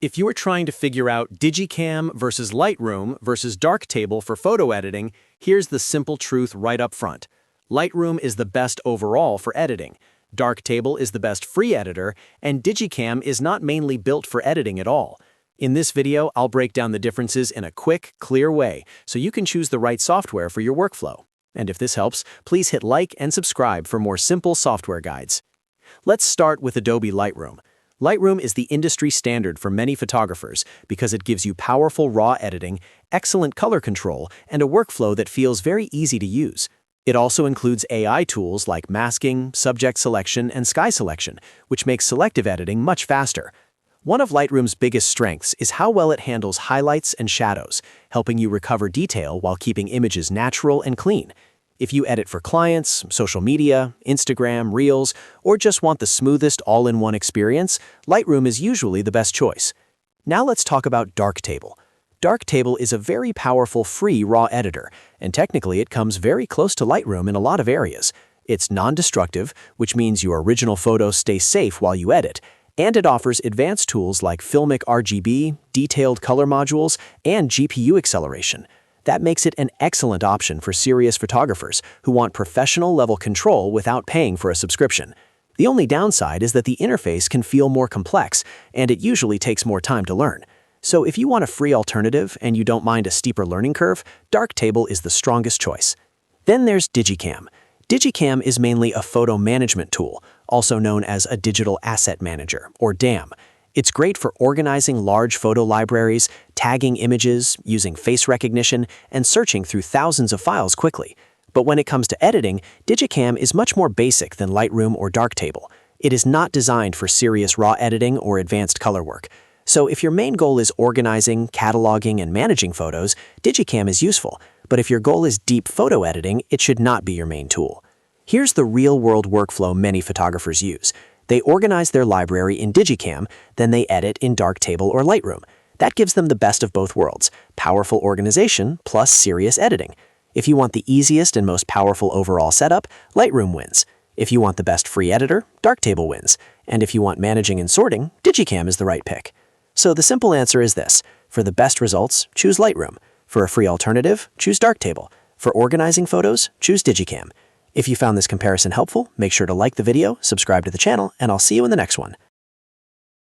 If you are trying to figure out Digicam versus Lightroom versus Darktable for photo editing, here's the simple truth right up front. Lightroom is the best overall for editing. Darktable is the best free editor, and Digicam is not mainly built for editing at all. In this video, I'll break down the differences in a quick, clear way so you can choose the right software for your workflow. And if this helps, please hit like and subscribe for more simple software guides. Let's start with Adobe Lightroom. Lightroom is the industry standard for many photographers because it gives you powerful raw editing, excellent color control, and a workflow that feels very easy to use. It also includes AI tools like masking, subject selection, and sky selection, which makes selective editing much faster. One of Lightroom's biggest strengths is how well it handles highlights and shadows, helping you recover detail while keeping images natural and clean. If you edit for clients, social media, Instagram, Reels, or just want the smoothest all-in-one experience, Lightroom is usually the best choice. Now let's talk about Darktable. Darktable is a very powerful free raw editor, and technically it comes very close to Lightroom in a lot of areas. It's non-destructive, which means your original photos stay safe while you edit, and it offers advanced tools like filmic RGB, detailed color modules, and GPU acceleration. That makes it an excellent option for serious photographers who want professional-level control without paying for a subscription. The only downside is that the interface can feel more complex, and it usually takes more time to learn. So if you want a free alternative and you don't mind a steeper learning curve, Darktable is the strongest choice. Then there's Digicam. Digicam is mainly a photo management tool, also known as a digital asset manager, or DAM. It's great for organizing large photo libraries, tagging images, using face recognition, and searching through thousands of files quickly. But when it comes to editing, Digicam is much more basic than Lightroom or Darktable. It is not designed for serious raw editing or advanced color work. So if your main goal is organizing, cataloging, and managing photos, Digicam is useful. But if your goal is deep photo editing, it should not be your main tool. Here's the real-world workflow many photographers use. They organize their library in Digicam, then they edit in Darktable or Lightroom. That gives them the best of both worlds, powerful organization plus serious editing. If you want the easiest and most powerful overall setup, Lightroom wins. If you want the best free editor, Darktable wins. And if you want managing and sorting, Digicam is the right pick. So the simple answer is this. For the best results, choose Lightroom. For a free alternative, choose Darktable. For organizing photos, choose Digicam. If you found this comparison helpful, make sure to like the video, subscribe to the channel, and I'll see you in the next one.